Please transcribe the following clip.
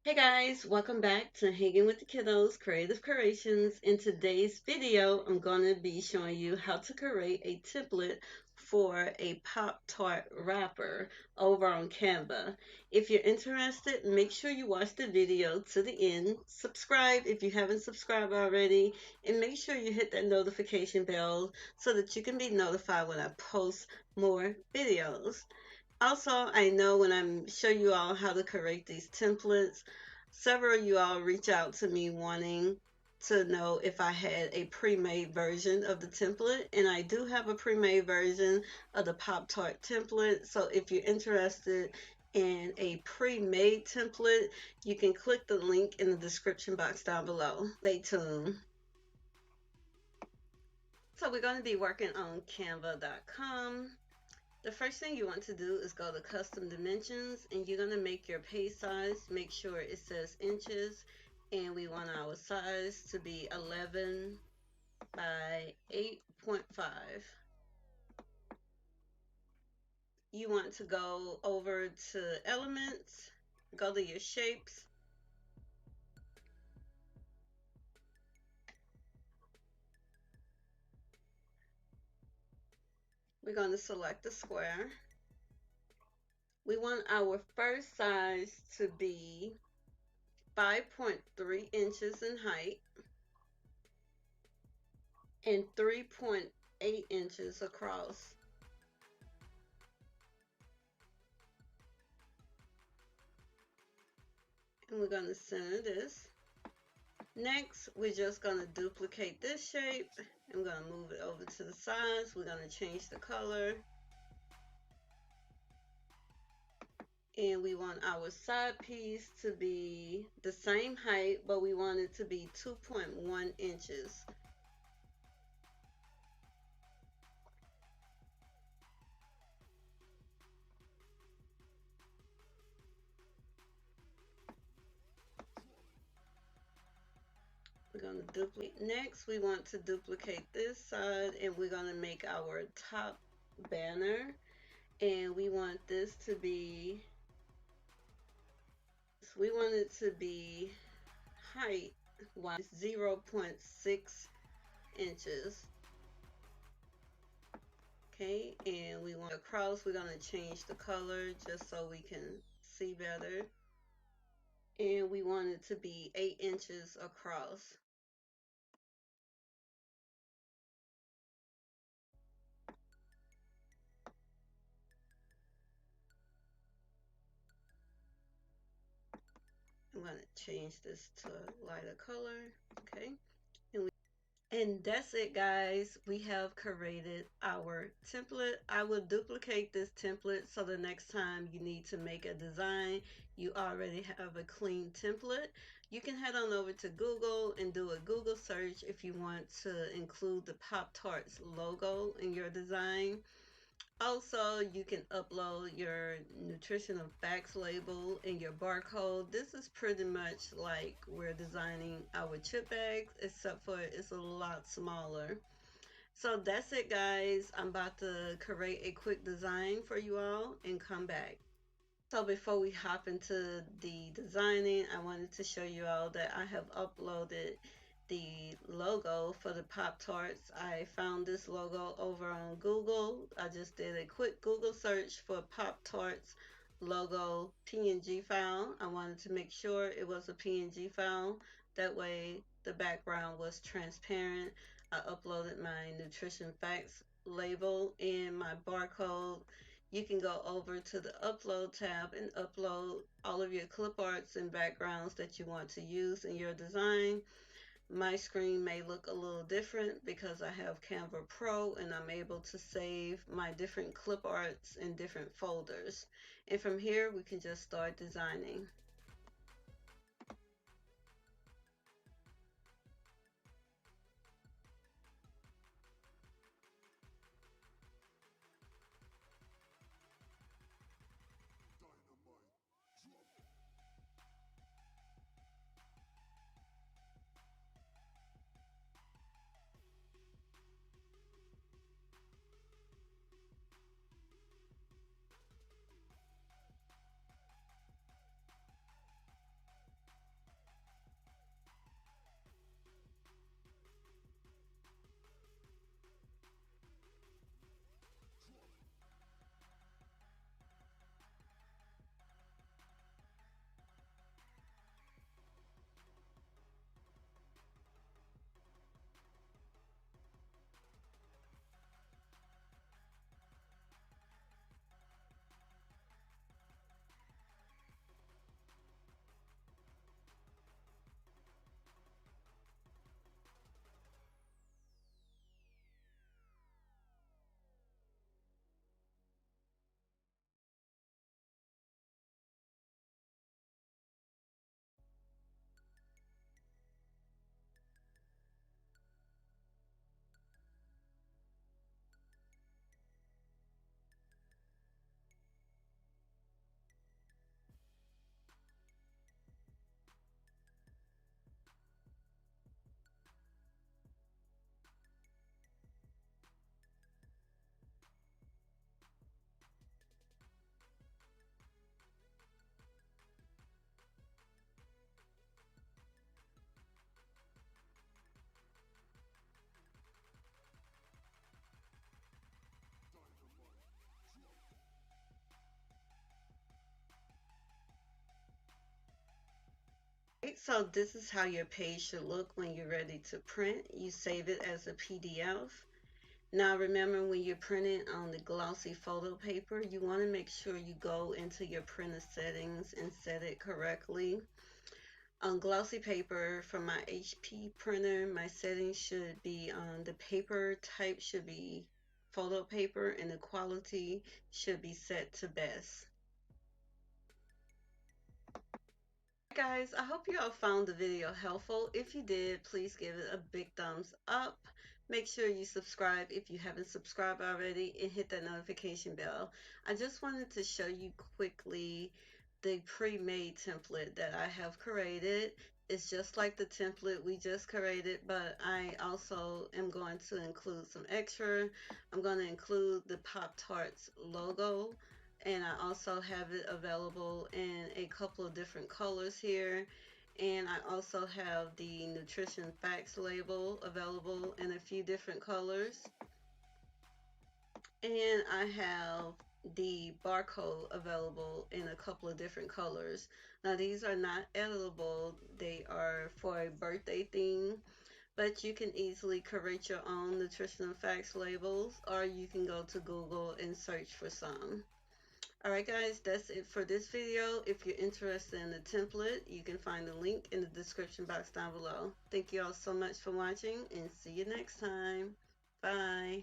Hey guys, welcome back to Hanging with the Kiddos Creative Creations. In today's video, I'm going to be showing you how to create a template for a Pop Tart wrapper over on Canva. If you're interested, make sure you watch the video to the end. Subscribe if you haven't subscribed already, and make sure you hit that notification bell so that you can be notified when I post more videos. Also, I know when I'm show you all how to create these templates, several of you all reach out to me wanting to know if I had a pre-made version of the template, and I do have a pre-made version of the Pop Tart template. So if you're interested in a pre-made template, you can click the link in the description box down below. Stay tuned. So we're going to be working on canva.com. The first thing you want to do is go to custom dimensions, and you're going to make your page size. Make sure it says inches, and we want our size to be 11 by 8.5. You want to go over to elements, go to your shapes. We're going to select the square. We want our first size to be 5.3 inches in height and 3.8 inches across. And we're going to center this. Next, we're just going to duplicate this shape. I'm going to move it over to the sides. We're going to change the color. And we want our side piece to be the same height, but we want it to be 2.1 inches. We're going to duplicate. Next, we want to duplicate this side, and we're going to make our top banner. And we want this to be, we want it to be height wise 0.6 inches. Okay, and we want across, we're going to change the color just so we can see better. And we want it to be 8 inches across. I'm going to change this to a lighter color. Okay, and that's it, guys. We have created our template. I will duplicate this template so the next time you need to make a design, you already have a clean template. You can head on over to Google and do a Google search if you want to include the Pop Tarts logo in your design. Also, you can upload your nutritional facts label and your barcode. This is pretty much like we're designing our chip bags, except for it's a lot smaller. So that's it, guys. I'm about to create a quick design for you all and come back. So before we hop into the designing, I wanted to show you all that I have uploaded the logo for the Pop Tarts. I found this logo over on Google. I just did a quick Google search for Pop Tarts logo PNG file. I wanted to make sure it was a PNG file. That way the background was transparent. I uploaded my nutrition facts label and my barcode. You can go over to the upload tab and upload all of your clip arts and backgrounds that you want to use in your design. My screen may look a little different because I have Canva Pro and I'm able to save my different clip arts in different folders. And from here we can just start designing. Alright, so this is how your page should look when you're ready to print. You save it as a PDF. Now remember, when you're printing on the glossy photo paper, you want to make sure you go into your printer settings and set it correctly. On glossy paper for my HP printer, my settings should be on the paper type should be photo paper and the quality should be set to best. Guys, I hope you all found the video helpful. If you did, please give it a big thumbs up. Make sure you subscribe if you haven't subscribed already and hit that notification bell. I just wanted to show you quickly the pre-made template that I have created. It's just like the template we just created, but I also am going to include some extra. I'm going to include the Pop Tarts logo, and I also have it available in a couple of different colors here. And I also have the nutrition facts label available in a few different colors. And I have the barcode available in a couple of different colors. Now these are not editable, they are for a birthday theme, but you can easily create your own nutritional facts labels, or you can go to Google and search for some. Alright guys, that's it for this video. If you're interested in the template, you can find the link in the description box down below. Thank you all so much for watching, and see you next time. Bye.